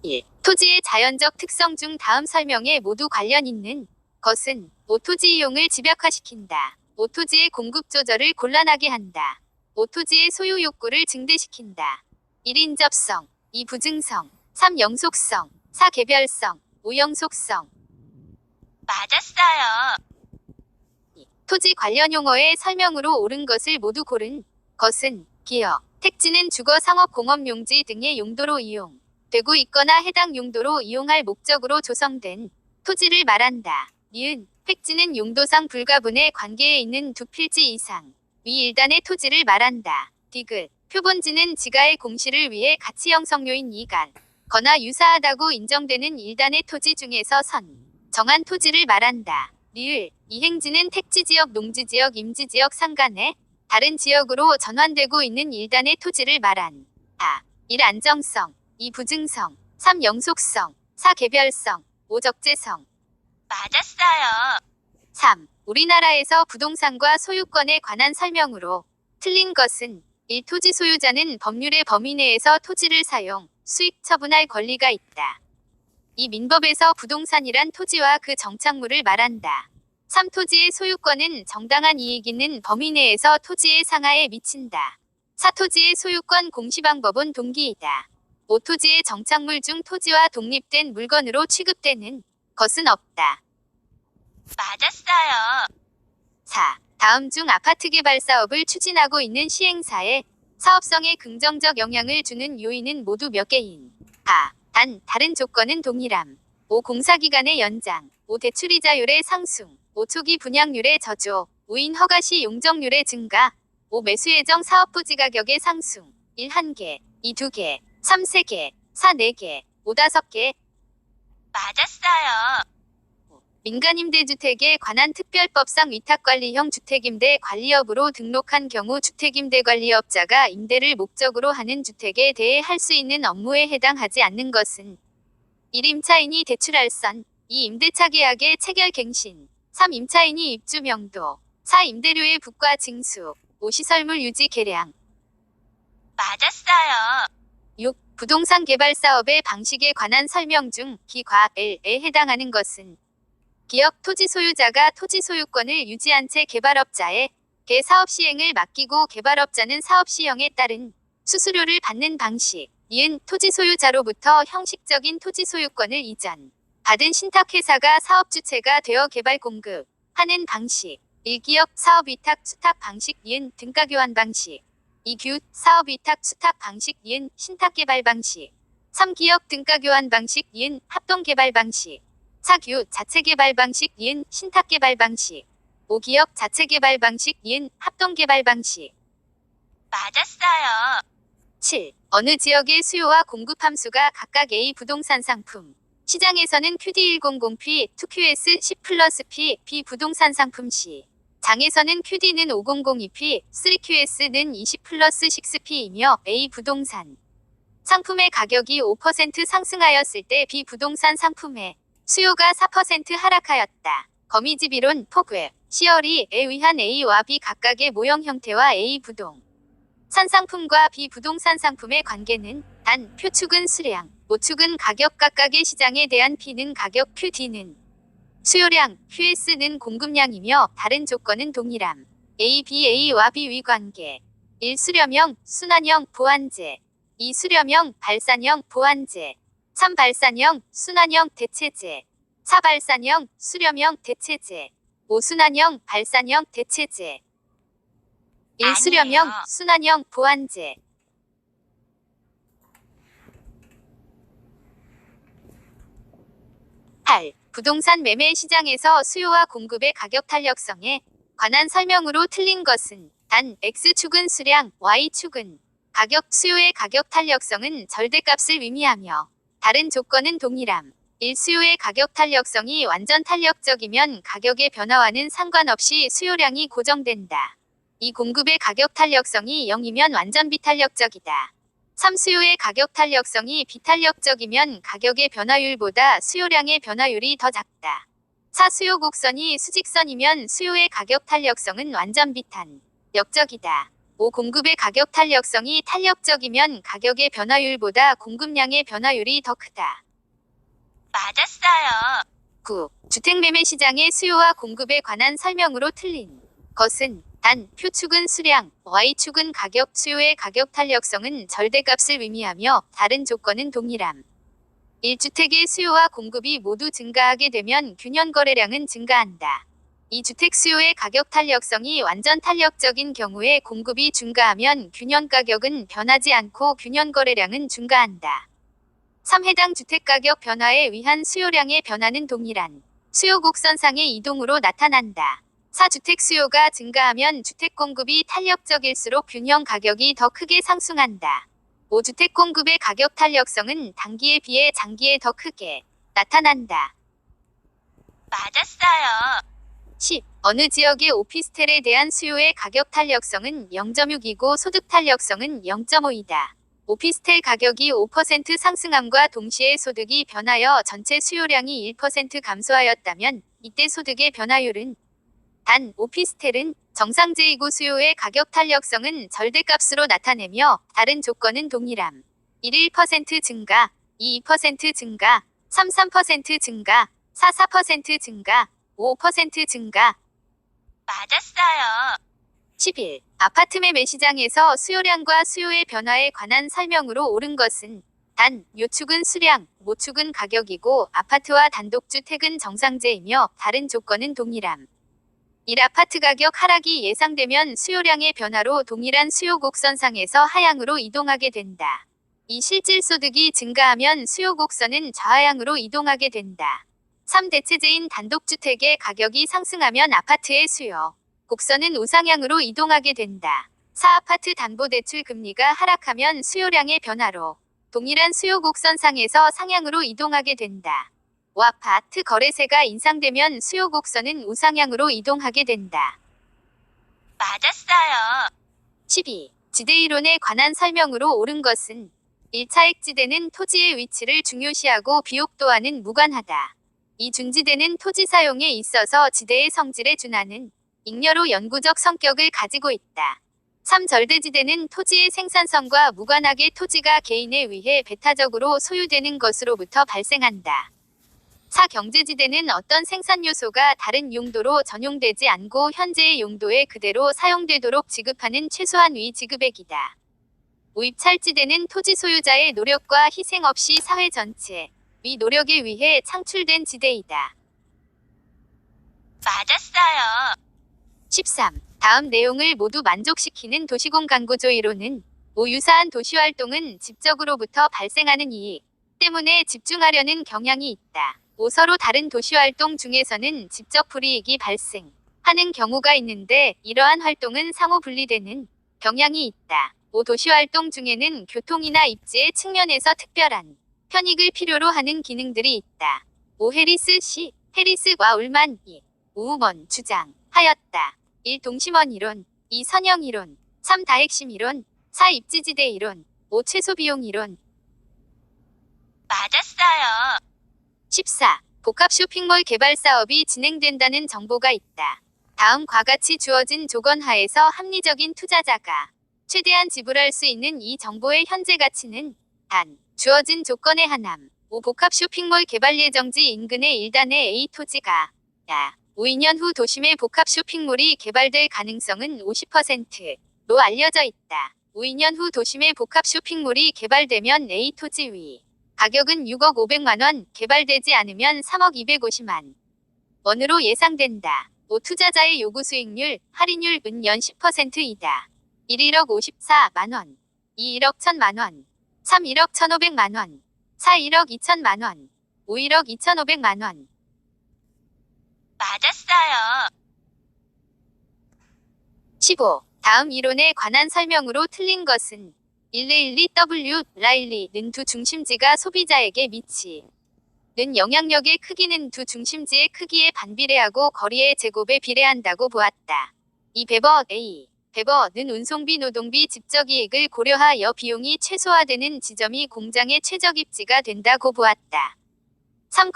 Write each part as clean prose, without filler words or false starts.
1. 토지의 자연적 특성 중 다음 설명에 모두 관련 있는 것은 5. 토지 이용을 집약화시킨다. 5. 토지의 공급 조절을 곤란하게 한다. 5. 토지의 소유 욕구를 증대시킨다. 1. 인접성, 2. 부증성, 3. 영속성, 4. 개별성, 5. 영속성. 맞았어요. 토지 관련 용어의 설명으로 옳은 것을 모두 고른 것은 기역, 택지는 주거, 상업, 공업 용지 등의 용도로 이용되고 있거나 해당 용도로 이용할 목적으로 조성된 토지를 말한다. 니은, 택지는 용도상 불가분의 관계에 있는 두 필지 이상 위 일단의 토지를 말한다. 디귿, 표본지는 지가의 공시를 위해 가치 형성료인 이간 거나 유사하다고 인정되는 일단의 토지 중에서 정한 토지를 말한다. 리을, 이행지는 택지지역, 농지지역, 임지지역 상간에 다른 지역으로 전환되고 있는 일단의 토지를 말한다. 1. 안정성, 2. 부증성, 3. 영속성, 4. 개별성, 5. 적재성. 맞았어요. 3. 우리나라에서 부동산과 소유권에 관한 설명으로 틀린 것은 1. 토지 소유자는 법률의 범위 내에서 토지를 사용, 수익, 처분할 권리가 있다. 2. 민법에서 부동산이란 토지와 그 정착물을 말한다. 3. 토지의 소유권은 정당한 이익 있는 범위 내에서 토지의 상하에 미친다. 4. 토지의 소유권 공시 방법은 동기이다. 5. 토지의 정착물 중 토지와 독립된 물건으로 취급되는 것은 없다. 맞았어요. 4. 다음 중 아파트 개발 사업을 추진하고 있는 시행사의 사업성에 긍정적 영향을 주는 요인은 모두 몇 개인? 단, 다른 조건은 동일함. 5. 공사기간의 연장. 5. 대출이자율의 상승. 5. 초기 분양률의 저조. 5. 인허가 시 용적률의 증가. 5. 매수예정 사업부지 가격의 상승. 1. 1개, 2. 2개, 3. 3개, 4. 4개, 5. 5개. 맞았어요. 민간임대주택에 관한 특별법상 위탁관리형 주택임대 관리업으로 등록한 경우 주택임대관리업자가 임대를 목적으로 하는 주택에 대해 할 수 있는 업무에 해당하지 않는 것은 1. 임차인이 대출할선, 2. 임대차 계약의 체결 갱신, 3. 임차인이 입주 명도, 4. 임대료의 부과 징수, 5. 시설물 유지 개량. 맞았어요. 6. 부동산 개발 사업의 방식에 관한 설명 중 기과L에 해당하는 것은 기역, 토지 소유자가 토지 소유권을 유지한 채 개발업자에게 사업 시행을 맡기고 개발업자는 사업 시행에 따른 수수료를 받는 방식. 니은, 토지 소유자로부터 형식적인 토지 소유권을 이전 받은 신탁회사가 사업 주체가 되어 개발 공급하는 방식. 1. 기역, 사업 위탁 수탁 방식. 니은, 등가 교환 방식. 2. 규, 사업 위탁 수탁 방식. 니은, 신탁 개발 방식. 3. 기역, 등가 교환 방식. 니은, 합동 개발 방식. 4. 규, 자체 개발 방식. 니은, 신탁 개발 방식. 5. 기역, 자체 개발 방식. 니은, 합동 개발 방식. 맞았어요. 7. 어느 지역의 수요와 공급 함수가 각각 A 부동산 상품 시장에서는 QD100P, 2QS 10+P, B 부동산 상품 시 장에서는 QD는 500EP, 3QS는 20+6P이며 A 부동산 상품의 가격이 5% 상승하였을 때 B 부동산 상품의 수요가 4% 하락하였다. 거미집 이론, 폭웹, 시어리에 의한 A와 B 각각의 모형 형태와 A 부동산 상품과 B 부동산 상품의 관계는 단, 표축은 수량, 모축은 가격 각각의 시장에 대한 P는 가격, QD는 수요량, QS는 공급량이며 다른 조건은 동일함. A, B, A와 B의 관계. 1. 수렴형, 순환형, 보완제. 2. 수렴형, 발산형, 보완제. 3. 발산형, 순환형, 대체제. 4. 발산형, 수렴형, 대체제. 5. 순환형, 발산형, 대체제. 1. 수렴형, 아니에요. 순환형, 보완제. 8. 부동산 매매 시장에서 수요와 공급의 가격 탄력성에 관한 설명으로 틀린 것은 단, X축은 수량, Y축은 가격, 수요의 가격 탄력성은 절대값을 의미하며 다른 조건은 동일함. 1. 수요의 가격 탄력성이 완전 탄력적이면 가격의 변화와는 상관없이 수요량이 고정된다. 2. 공급의 가격 탄력성이 0이면 완전 비탄력적이다. 3. 수요의 가격 탄력성이 비탄력적이면 가격의 변화율보다 수요량의 변화율이 더 작다. 4. 수요 곡선이 수직선이면 수요의 가격 탄력성은 완전 비탄력적이다. 5. 5. 공급의 가격 탄력성이 탄력적이면 가격의 변화율보다 공급량의 변화율이 더 크다. 맞았어요. 9. 주택 매매 시장의 수요와 공급에 관한 설명으로 틀린 것은 단, 표축은 수량, Y축은 가격, 수요의 가격 탄력성은 절대값을 의미하며 다른 조건은 동일함. 1주택의 수요와 공급이 모두 증가하게 되면 균형 거래량은 증가한다. 2주택 수요의 가격 탄력성이 완전 탄력적인 경우에 공급이 증가하면 균형 가격은 변하지 않고 균형 거래량은 증가한다. 3. 해당 주택 가격 변화에 의한 수요량의 변화는 동일한 수요 곡선상의 이동으로 나타난다. 4. 주택 수요가 증가하면 주택 공급이 탄력적일수록 균형 가격이 더 크게 상승한다. 5. 주택 공급의 가격 탄력성은 단기에 비해 장기에 더 크게 나타난다. 맞았어요. 10. 어느 지역의 오피스텔에 대한 수요의 가격 탄력성은 0.6이고 소득 탄력성은 0.5이다. 오피스텔 가격이 5% 상승함과 동시에 소득이 변하여 전체 수요량이 1% 감소하였다면 이때 소득의 변화율은 단, 오피스텔은 정상제이고 수요의 가격 탄력성은 절대값으로 나타내며 다른 조건은 동일함. 1. 1% 증가, 2. 2% 증가, 3. 3% 증가, 4. 4% 증가, 5% 증가. 맞았어요. 11. 아파트 매매 시장에서 수요량과 수요의 변화에 관한 설명으로 옳은 것은 단, 요축은 수량, 모축은 가격이고 아파트와 단독주택은 정상제이며 다른 조건은 동일함. 1. 아파트 가격 하락이 예상되면 수요량의 변화로 동일한 수요 곡선상에서 하향으로 이동하게 된다. 2. 실질 소득이 증가하면 수요 곡선은 좌하향으로 이동하게 된다. 3. 대체제인 단독주택의 가격이 상승하면 아파트의 수요 곡선은 우상향으로 이동하게 된다. 4. 아파트 담보대출 금리가 하락하면 수요량의 변화로 동일한 수요 곡선상에서 상향으로 이동하게 된다. 5. 아파트 거래세가 인상되면 수요 곡선은 우상향으로 이동하게 된다. 맞았어요. 12. 지대이론에 관한 설명으로 옳은 것은 1. 차액지대는 토지의 위치를 중요시하고 비옥도와는 무관하다. 2. 중지대는 토지 사용에 있어서 지대의 성질에 준하는 잉여로 영구적 성격을 가지고 있다. 3. 절대지대는 토지의 생산성과 무관하게 토지가 개인에 의해 배타적으로 소유되는 것으로부터 발생한다. 4. 경제지대는 어떤 생산 요소가 다른 용도로 전용되지 않고 현재의 용도에 그대로 사용되도록 지급하는 최소한 위 지급액이다. 5. 입찰지대는 토지 소유자의 노력과 희생 없이 사회 전체 위 노력에 의해 창출된 지대이다. 맞았어요. 13. 다음 내용을 모두 만족시키는 도시공간 구조 이론은 5. 유사한 도시활동은 집적으로부터 발생하는 이익 때문에 집중하려는 경향이 있다. 5. 서로 다른 도시활동 중에서는 집적 불이익이 발생하는 경우가 있는데 이러한 활동은 상호 분리되는 경향이 있다. 5. 도시활동 중에는 교통이나 입지의 측면에서 특별한 편익을 필요로 하는 기능들이 있다. 5. 해리스와 울만이 우먼 주장하였다. 1. 동심원 이론, 2. 선형 이론, 3. 다핵심 이론, 4. 입지지대 이론, 5. 최소비용 이론. 맞았어요. 14. 복합 쇼핑몰 개발 사업이 진행된다는 정보가 있다. 다음과 같이 주어진 조건 하에서 합리적인 투자자가 최대한 지불할 수 있는 이 정보의 현재 가치는 단, 주어진 조건의 하남. 5. 복합 쇼핑몰 개발 예정지 인근의 1단의 A 토지가 5. 2년 후 도심의 복합 쇼핑몰이 개발될 가능성은 50%로 알려져 있다. 5. 2년 후 도심의 복합 쇼핑몰이 개발되면 A 토지 위 가격은 6억 500만 원, 개발되지 않으면 3억 250만 원으로 예상된다. 5. 투자자의 요구 수익률, 할인율은 연 10%이다. 1. 1억 54만 원, 2. 1억 1000만 원, 3. 1억 1500만 원, 4. 1억 2000만 원, 5. 1억 2500만 원. 맞았어요. 15. 다음 이론에 관한 설명으로 틀린 것은 112W 라일리는 두 중심지가 소비자에게 미치는 영향력의 크기는 두 중심지의 크기에 반비례하고 거리의 제곱에 비례한다고 보았다. 2. 베버는 운송비 노동비 집적이익을 고려하여 비용이 최소화되는 지점이 공장의 최적 입지가 된다고 보았다. 3.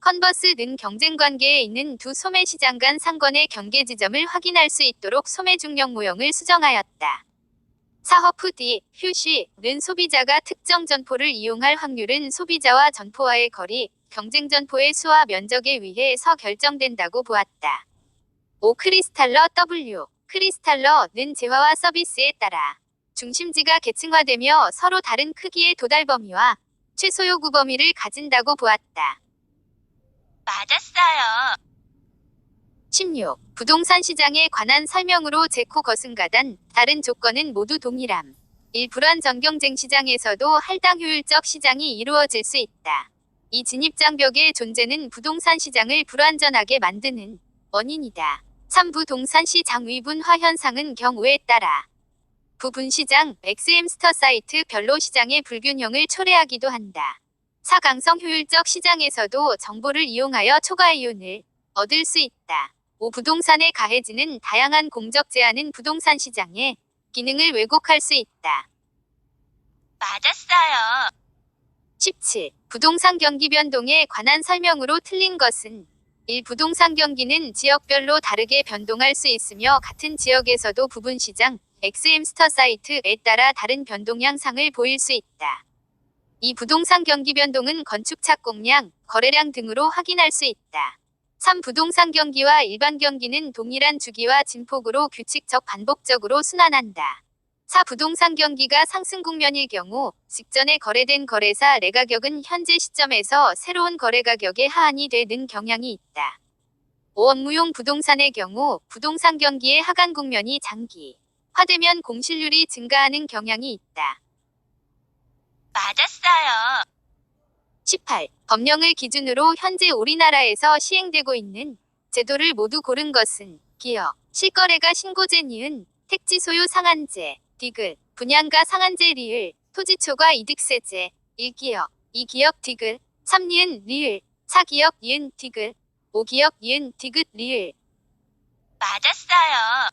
컨버스는 경쟁 관계에 있는 두 소매 시장 간 상권의 경계 지점을 확인할 수 있도록 소매 중력 모형을 수정하였다. 4. 허프디, 휴시는 소비자가 특정 전포를 이용할 확률은 소비자와 전포와의 거리, 경쟁 전포의 수와 면적에 의해서 결정된다고 보았다. 5. 크리스탈러 W, 크리스탈러는 재화와 서비스에 따라 중심지가 계층화되며 서로 다른 크기의 도달 범위와 최소 요구 범위를 가진다고 보았다. 맞았어요. 16. 부동산 시장에 관한 설명으로 재코 거승가단, 다른 조건은 모두 동일함. 1. 불완전 경쟁 시장에서도 할당 효율적 시장이 이루어질 수 있다. 이 진입장벽의 존재는 부동산 시장을 불완전하게 만드는 원인이다. 3. 부동산 시장 위분화 현상은 경우에 따라 부분시장, XM스터 사이트 별로 시장의 불균형을 초래하기도 한다. 4. 강성 효율적 시장에서도 정보를 이용하여 초과 이윤을 얻을 수 있다. 5. 부동산의 가해지는 다양한 공적 제한은 부동산 시장의 기능을 왜곡할 수 있다. 맞았어요. 17. 부동산 경기 변동에 관한 설명으로 틀린 것은 1. 부동산 경기는 지역별로 다르게 변동할 수 있으며 같은 지역에서도 부분 시장, XM스터 사이트에 따라 다른 변동 양상을 보일 수 있다. 2. 부동산 경기 변동은 건축 착공량, 거래량 등으로 확인할 수 있다. 3. 부동산 경기와 일반 경기는 동일한 주기와 진폭으로 규칙적 반복적으로 순환한다. 4. 부동산 경기가 상승 국면일 경우 직전에 거래된 거래사 내가격은 현재 시점에서 새로운 거래가격의 하한이 되는 경향이 있다. 5. 업무용 부동산의 경우 부동산 경기의 하강 국면이 장기화되면 공실률이 증가하는 경향이 있다. 맞았어요. 18. 법령을 기준으로 현재 우리나라에서 시행되고 있는 제도를 모두 고른 것은 기업, 실거래가 신고제 니은, 택지 소유 상한제, 디귿, 분양가 상한제 리을, 토지초과 이득세제, 1기업, 2기업 디귿, 3니은 리을, 4기업 니은 디귿, 5기업 니은 디귿 리을. 맞았어요.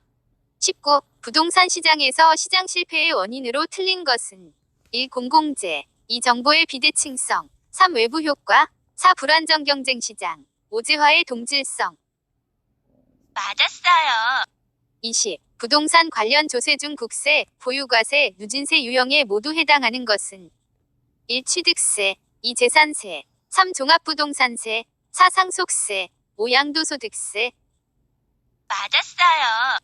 19. 부동산 시장에서 시장 실패의 원인으로 틀린 것은 1. 공공재, 2. 정보의 비대칭성, 3. 외부 효과, 4. 불안정 경쟁 시장, 5. 재화의 동질성. 맞았어요. 20. 부동산 관련 조세 중 국세, 보유과세, 누진세 유형에 모두 해당하는 것은 1. 취득세, 2. 재산세, 3. 종합부동산세, 4. 상속세, 5. 양도소득세. 맞았어요.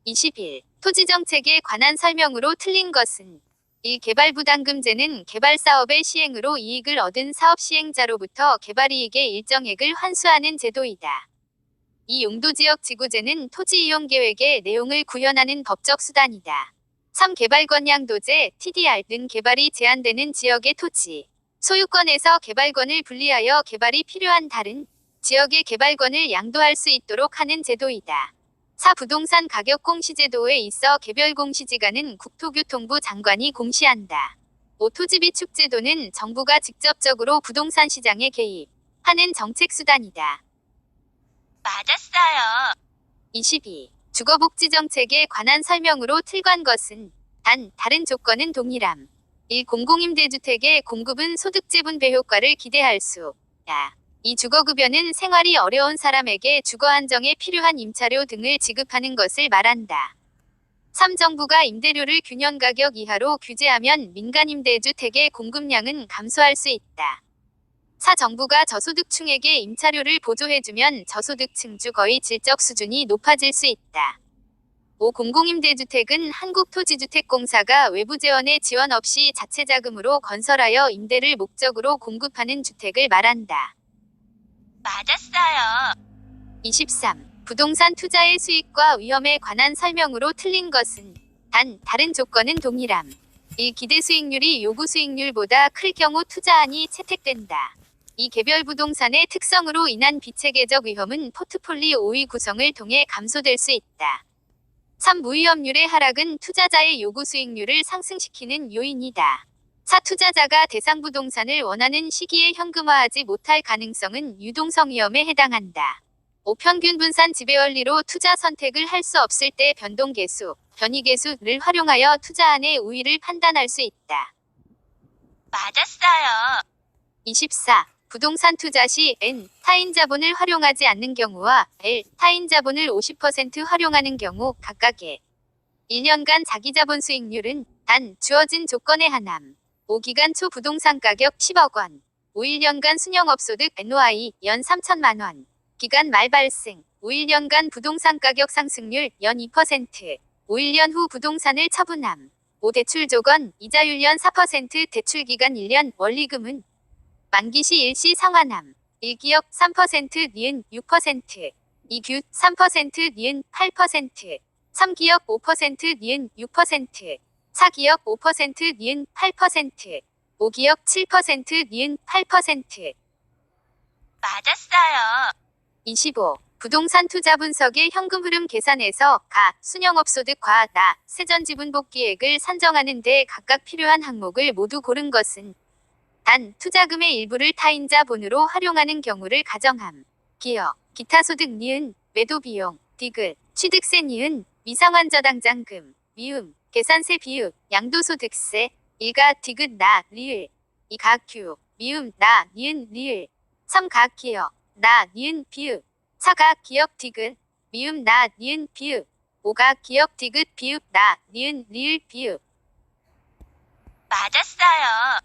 21. 토지정책에 관한 설명으로 틀린 것은 1. 개발부담금제는 개발사업의 시행으로 이익을 얻은 사업 시행자로부터 개발이익의 일정액을 환수하는 제도이다. 2. 용도지역지구제는 토지이용계획의 내용을 구현하는 법적 수단이다. 3. 개발권양도제, TDR는 개발이 제한되는 지역의 토지 소유권에서 개발권을 분리하여 개발이 필요한 다른 지역의 개발권을 양도할 수 있도록 하는 제도이다. 4. 부동산 가격 공시제도에 있어 개별 공시지가는 국토교통부 장관이 공시한다. 5. 토지비축제도는 정부가 직접적으로 부동산 시장에 개입하는 정책 수단이다. 맞았어요. 22. 주거복지정책에 관한 설명으로 틀린 것은 단, 다른 조건은 동일함. 1. 공공임대주택의 공급은 소득재분배 효과를 기대할 수야. 2. 주거급여는 생활이 어려운 사람에게 주거 안정에 필요한 임차료 등을 지급하는 것을 말한다. 3. 정부가 임대료를 균형가격 이하로 규제하면 민간임대주택의 공급량은 감소할 수 있다. 4. 정부가 저소득층에게 임차료를 보조해주면 저소득층 주거의 질적 수준이 높아질 수 있다. 5. 공공임대주택은 한국토지주택공사가 외부 재원의 지원 없이 자체 자금으로 건설하여 임대를 목적으로 공급하는 주택을 말한다. 맞았어요. 23. 부동산 투자의 수익과 위험에 관한 설명으로 틀린 것은 단, 다른 조건은 동일함. 1. 기대 수익률이 요구 수익률보다 클 경우 투자안이 채택된다. 2. 개별 부동산의 특성으로 인한 비체계적 위험은 포트폴리오의 구성을 통해 감소될 수 있다. 3. 무위험률의 하락은 투자자의 요구 수익률을 상승시키는 요인이다. 4. 투자자가 대상 부동산을 원하는 시기에 현금화하지 못할 가능성은 유동성 위험에 해당한다. 5. 평균 분산 지배 원리로 투자 선택을 할 수 없을 때 변동계수, 변이계수를 활용하여 투자안의 우위를 판단할 수 있다. 맞았어요. 24. 부동산 투자 시 N. 타인 자본을 활용하지 않는 경우와 L. 타인 자본을 50% 활용하는 경우 각각의 1년간 자기자본 수익률은 단 주어진 조건에 한함. 5기간 초 부동산 가격 10억 원. 5일년간 순영업소득 NOI 연 3천만 원. 기간 말 발생. 5일년간 부동산 가격 상승률 연 2%. 5일년 후 부동산을 처분함. 5대출 조건 이자율 연 4% 대출기간 1년 원리금은 만기시 일시 상환함. 1기업 3% 니은 6%. 2규 3% 니은 8%. 3기업 5% 니은 6%. 4기업 5% 니은 8%. 5기업 7% 니은 8%. 맞았어요. 25. 부동산 투자 분석의 현금 흐름 계산에서 가, 순영업소득 과, 나, 세전지분복기획을 산정하는 데 각각 필요한 항목을 모두 고른 것은 단, 투자금의 일부를 타인자 본으로 활용하는 경우를 가정함. 기여, 기타 소득 니은, 매도비용, 디귿, 취득세 니은, 미상환저당장금, 미음, 계산세 비읍, 양도소득세, 일가 디귿 나, 리을, 이가 규, 미음, 나, 니은, 리을, 3가 기여, 나, 니은, 비읍, 4가 기역 디귿, 미음, 나, 니은, 비읍, 5가 기역 디귿, 비읍, 나, 니은, 리을, 비읍. 맞았어요.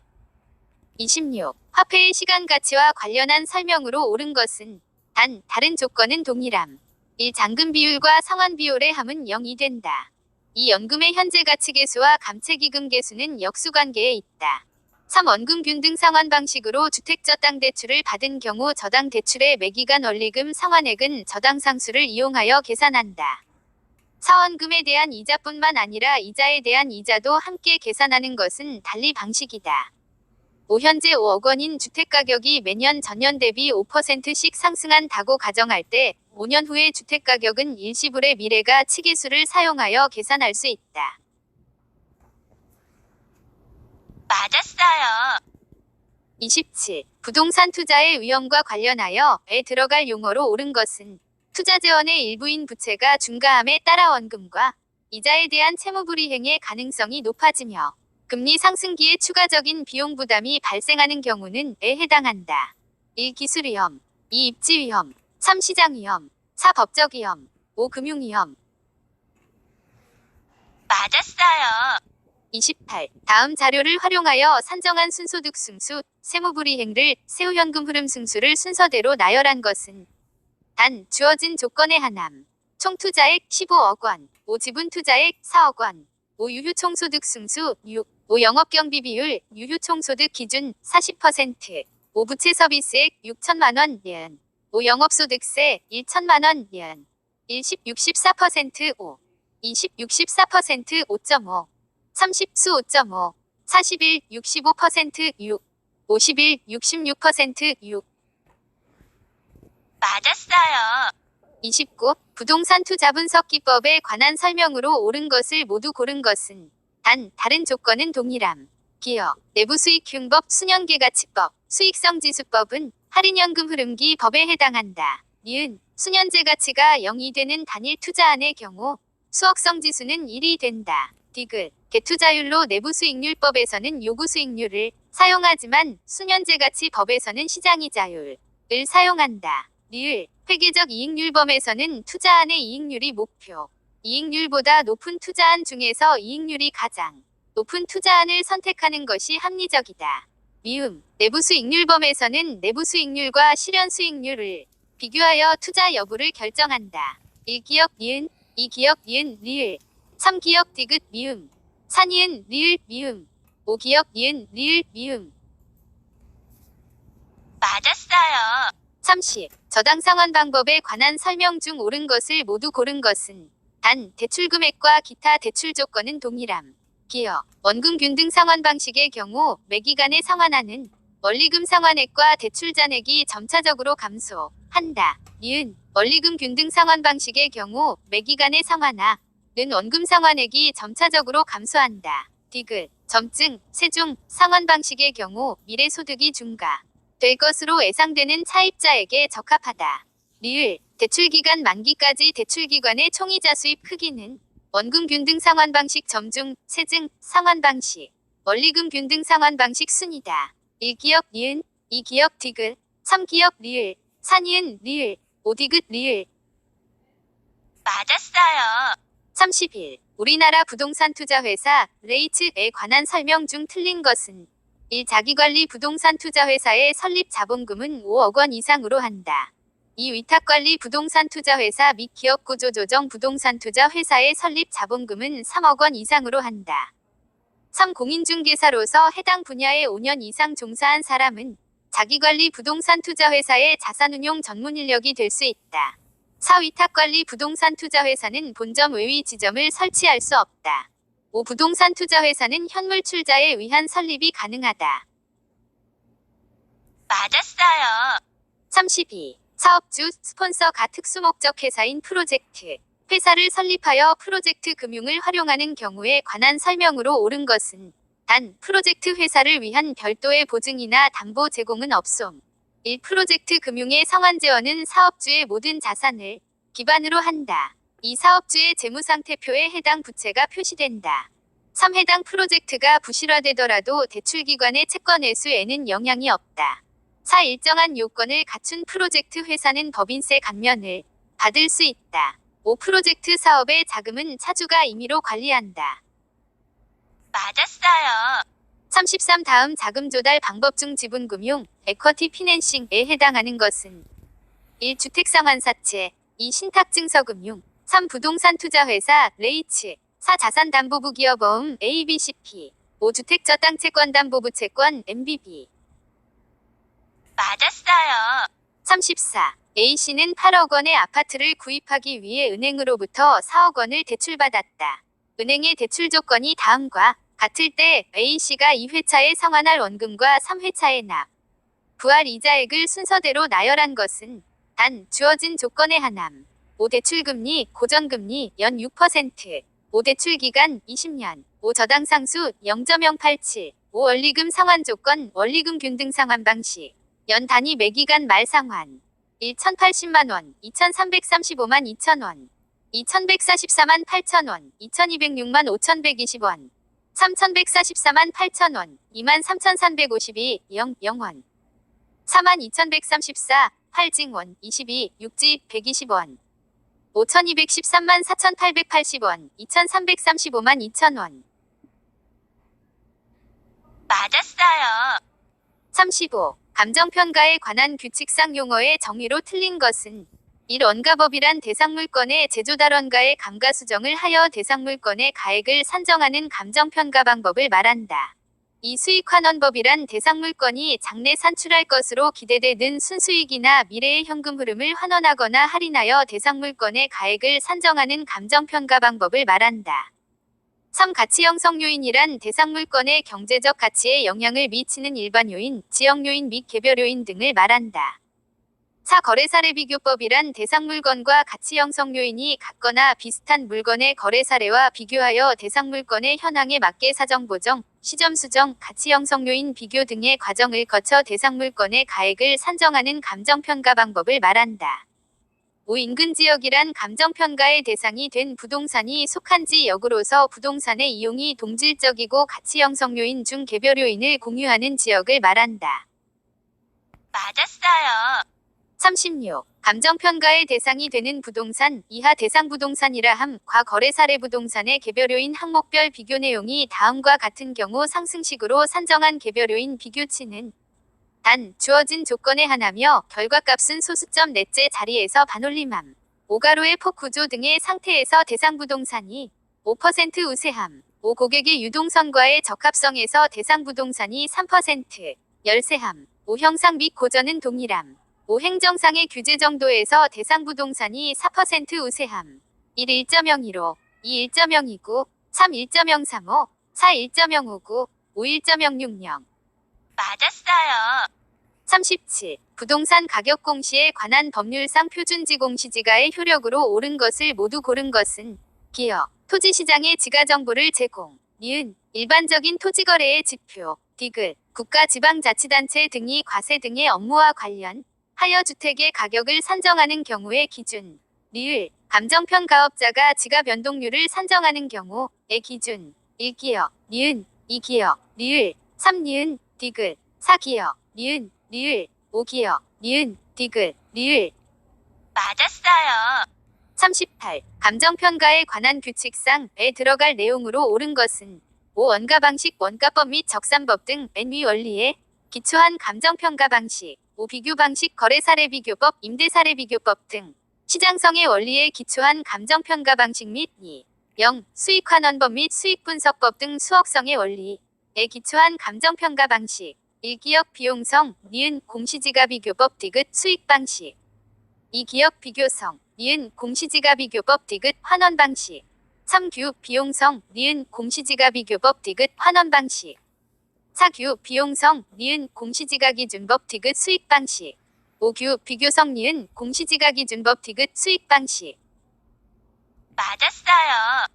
26. 화폐의 시간 가치와 관련한 설명으로 옳은 것은 단, 다른 조건은 동일함. 1. 잔금 비율과 상환 비율의 함은 0이 된다. 2. 연금의 현재 가치 계수와 감채기금 계수는 역수관계에 있다. 3. 원금 균등 상환 방식으로 주택 저당 대출을 받은 경우 저당 대출의 매기간 원리금 상환액은 저당 상수를 이용하여 계산한다. 4. 원금에 대한 이자뿐만 아니라 이자에 대한 이자도 함께 계산하는 것은 달리 방식이다. 5. 현재 5억 원인 주택가격이 매년 전년 대비 5%씩 상승한다고 가정할 때 5년 후의 주택가격은 일시불의 미래가 치계수를 사용하여 계산할 수 있다. 맞았어요. 27. 부동산 투자의 위험과 관련하여 에 들어갈 용어로 옳은 것은 투자 재원의 일부인 부채가 증가함에 따라 원금과 이자에 대한 채무불이행의 가능성이 높아지며 금리 상승기에 추가적인 비용 부담이 발생하는 경우는 에 해당한다. 1. 기술 위험, 2. 입지 위험, 3. 시장 위험, 4. 법적 위험, 5. 금융 위험. 맞았어요. 28. 다음 자료를 활용하여 산정한 순소득 승수, 세무불이행을 세후현금 흐름 승수를 순서대로 나열한 것은 단, 주어진 조건에 한함. 총 투자액 15억 원, 5 지분 투자액 4억 원, 5 유효총소득 승수 6, 5 영업경비 비율, 유효총소득 기준 40%, 5 부채 서비스액 6천만 원 연, 5 영업소득세 1천만 원 연, 10 64% 5, 20 64% 5.5, 30 수 5.5, 41 65% 6, 51 66% 6. 맞았어요. 29. 부동산 투자 분석 기법에 관한 설명으로 옳은 것을 모두 고른 것은 단, 다른 조건은 동일함. 기여, 내부수익 흉법 수년계가치법, 수익성지수법은 할인연금 흐름기 법에 해당한다. 니은, 수년제 가치가 0이 되는 단일 투자안의 경우 수억성지수는 1이 된다. 디귿, 개투자율로 내부수익률법에서는 요구수익률을 사용하지만 수년제가치법에서는 시장이자율을 사용한다. 리을, 회계적 이익률범에서는 투자안의 이익률이 목표. 이익률보다 높은 투자안 중에서 이익률이 가장 높은 투자안을 선택하는 것이 합리적이다. 미음, 내부수익률범에서는 내부수익률과 실현수익률을 비교하여 투자 여부를 결정한다. 1기역 니은, 2기역 니은 리을, 3기역 디귿 미음, 4니은 리을 미음, 5기역 니은 리을 미음. 맞았어요. 30. 저당 상환 방법에 관한 설명 중 옳은 것을 모두 고른 것은 단, 대출 금액과 기타 대출 조건은 동일함. 기여, 원금 균등 상환 방식의 경우 매기간에 상환하는 원리금 상환액과 대출 잔액이 점차적으로 감소한다. 니은, 원리금 균등 상환 방식의 경우 매기간에 상환하는 원금 상환액이 점차적으로 감소한다. 디귿, 점증, 세중, 상환 방식의 경우 미래 소득이 증가 될 것으로 예상되는 차입자에게 적합하다. 리을, 대출기간 만기까지 대출기관의 총이자 수입 크기는 원금 균등 상환 방식 점중, 세증, 상환 방식, 원리금 균등 상환 방식 순이다. 1기역 니은, 2기역 디귿, 3기역 리을, 4니은 리을, 5디귿 리을. 맞았어요. 31. 우리나라 부동산 투자회사 레이츠에 관한 설명 중 틀린 것은 1. 자기관리 부동산 투자회사의 설립 자본금은 5억 원 이상으로 한다. 2. 위탁관리 부동산 투자회사 및 기업구조 조정 부동산 투자회사의 설립 자본금은 3억 원 이상으로 한다. 3. 공인중개사로서 해당 분야에 5년 이상 종사한 사람은 자기관리 부동산 투자회사의 자산운용 전문 인력이 될 수 있다. 4. 위탁관리 부동산 투자회사는 본점 외의 지점을 설치할 수 없다. 5. 부동산 투자회사는 현물 출자에 의한 설립이 가능하다. 맞았어요. 32. 사업주, 스폰서가 특수목적 회사인 프로젝트 회사를 설립하여 프로젝트 금융을 활용하는 경우에 관한 설명으로 옳은 것은 단, 프로젝트 회사를 위한 별도의 보증이나 담보 제공은 없음. 1. 프로젝트 금융의 성환제원은 사업주의 모든 자산을 기반으로 한다. 2. 사업주의 재무상태표에 해당 부채가 표시된다. 3. 해당 프로젝트가 부실화되더라도 대출기관의 채권 회수에는 영향이 없다. 4. 일정한 요건을 갖춘 프로젝트 회사는 법인세 감면을 받을 수 있다. 5. 프로젝트 사업의 자금은 차주가 임의로 관리한다. 맞았어요. 33. 다음 자금 조달 방법 중 지분금융, 에쿼티 피낸싱에 해당하는 것은 1. 주택상환사채, 2. 신탁증서금융, 3. 부동산 투자회사 레이츠, 4. 자산담보부 기업어음 ABCP, 5. 주택저당채권담보부 채권 MBB. 맞았어요. 34. A씨는 8억 원의 아파트를 구입하기 위해 은행으로부터 4억 원을 대출받았다. 은행의 대출 조건이 다음과 같을 때 A씨가 2회차에 상환할 원금과 3회차에 납, 부할 이자액을 순서대로 나열한 것은 단, 주어진 조건에 한함. 5. 대출금리, 고정금리 연 6%, 5. 대출기간 20년, 5. 저당상수 0.087, 5. 원리금 상환 조건, 원리금 균등 상환 방식, 연 단위 매기간 말 상환. 1. 1,080만원, 2,335만 2천원, 2,144만 8천원, 2,206만 5,120원, 3,144만 8천원, 23,352, 0원, 42,134, 8징원, 22, 6지, 120원, 5,213만 4,880원, 2,335만 2천원. 맞았어요. 35. 감정평가에 관한 규칙상 용어의 정의로 틀린 것은 1. 원가법이란 대상물건의 제조달원가의 감가수정을 하여 대상물건의 가액을 산정하는 감정평가 방법을 말한다. 2. 수익환원법이란 대상물건이 장래 산출할 것으로 기대되는 순수익이나 미래의 현금 흐름을 환원하거나 할인하여 대상물건의 가액을 산정하는 감정평가 방법을 말한다. 3. 가치 형성 요인이란 대상물건의 경제적 가치에 영향을 미치는 일반 요인, 지역 요인 및 개별 요인 등을 말한다. 4. 거래사례 비교법이란 대상물건과 가치 형성 요인이 같거나 비슷한 물건의 거래 사례와 비교하여 대상물건의 현황에 맞게 사정 보정, 시점 수정, 가치 형성 요인 비교 등의 과정을 거쳐 대상물건의 가액을 산정하는 감정평가 방법을 말한다. 5. 인근지역이란 감정평가의 대상이 된 부동산이 속한 지역으로서 부동산의 이용이 동질적이고 가치 형성 요인 중 개별 요인을 공유하는 지역을 말한다. 맞았어요. 36. 감정평가의 대상이 되는 부동산, 이하 대상 부동산이라 함, 과 거래 사례 부동산의 개별 요인 항목별 비교 내용이 다음과 같은 경우 상승식으로 산정한 개별 요인 비교치는 단, 주어진 조건에 한하며 결과값은 소수점 넷째 자리에서 반올림함. 5가로의 폭 구조 등의 상태에서 대상 부동산이 5% 우세함. 5. 고객의 유동성과의 적합성에서 대상 부동산이 3% 열세함. 5. 형상 및 고전은 동일함. 5. 행정상의 규제 정도에서 대상 부동산이 4% 우세함. 1. 1.015, 2. 1.029, 3. 1.035, 4. 1.059, 5. 1.060. 맞았어요. 37. 부동산 가격 공시에 관한 법률상 표준지 공시지가의 효력으로 옳은 것을 모두 고른 것은 기업, 토지시장의 지가 정보를 제공, 니은, 일반적인 토지거래의 지표, 디귿, 국가지방자치단체 등이 과세 등의 업무와 관련 하여 주택의 가격을 산정하는 경우의 기준, 리을, 감정평가업자가 지가 변동률을 산정하는 경우의 기준, 1기역, 니은, 2기역, 리을, 3니은, 디귿, 4기역, 니은, 리을, 오기역, 니은, 디귿, 리을. 맞았어요. 38. 감정평가에 관한 규칙상에 들어갈 내용으로 옳은 것은 5. 원가 방식, 원가법 및 적산법 등 맨 위 원리에 기초한 감정평가 방식, 5. 비교 방식, 거래 사례 비교법, 임대 사례 비교법 등 시장성의 원리에 기초한 감정평가 방식 및 2. 0. 수익환원법 및 수익분석법 등 수억성의 원리에 기초한 감정평가 방식, 1. 기업 비용성, 니은 공시지가 비교법 디귿 수익 방식, 2. 기업 비교성, 니은 공시지가 비교법 디귿 환원 방식, 3. 규 비용성, 니은 공시지가 비교법 디귿 환원 방식, 4. 규 비용성, 니은 공시지가 기준법 디귿 수익 방식, 5. 규 비교성, 니은 공시지가 기준법 디귿 수익 방식. 맞았어요.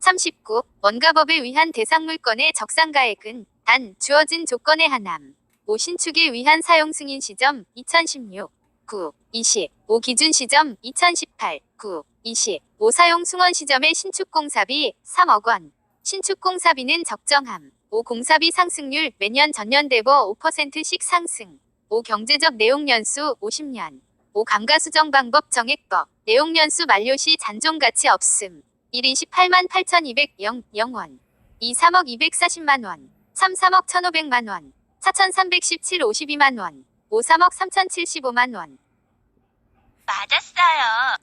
39. 원가법에 의한 대상 물건의 적산가액은 단 주어진 조건에 한함. 5. 신축에 의한 사용 승인 시점 2016. 9. 20. 5. 기준 시점 2018. 9. 20. 5. 사용 승원 시점의 신축 공사비 3억 원. 신축 공사비는 적정함. 5. 공사비 상승률 매년 전년 대비 5%씩 상승. 5. 경제적 내용 연수 50년. 5. 감가수정 방법 정액법. 내용 연수 만료 시 잔존 가치 없음. 1. 28만 8,200원. 2. 3억 240만원. 3. 3억 1,500만원. 4,317 52만원. 5. 3억 3,075만원. 맞았어요.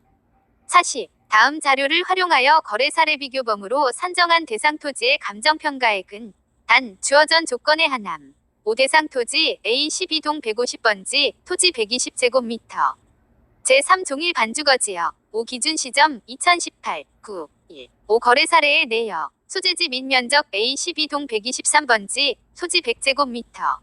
40. 다음 자료를 활용하여 거래 사례 비교범으로 산정한 대상 토지의 감정평가액은 단 주어진 조건에 한함. 5. 대상 토지 A 12동 150번지 토지 120제곱미터. 제3 종일 반주거지역. 5. 기준 시점 2018. 9. 1. 5. 거래 사례에 내역. 소재지 및 면적 A 12동 123번지 토지 100제곱미터.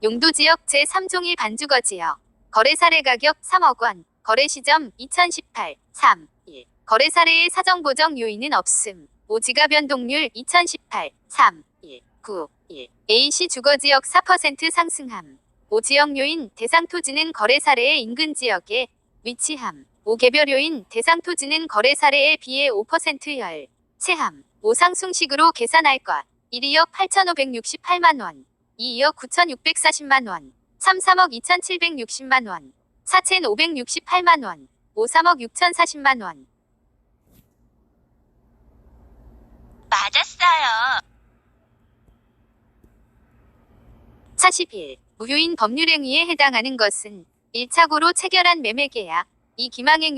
용도지역 제3 종일 반주거지역. 거래 사례 가격 3억 원. 거래 시점 2018. 3. 1. 거래 사례의 사정 보정 요인은 없음. 5. 지가 변동률 2018. 3. 1. 9. 1. A시 주거지역 4% 상승함. 5. 지역 요인 대상 토지는 거래 사례의 인근 지역에 위치함. 5. 개별 요인 대상 토지는 거래 사례에 비해 5% 열세함. 5. 상승식으로 계산할 것. 1. 2억 8,568만원. 2. 2억 9,640만원. 3. 3억 2,760만원. 4. 1,568만원. 5. 3억 6,040만원. 맞았어요. 41. 무효인 법률행위에 해당하는 것은 1. 착오로 체결한 매매계약, 2. 기망행위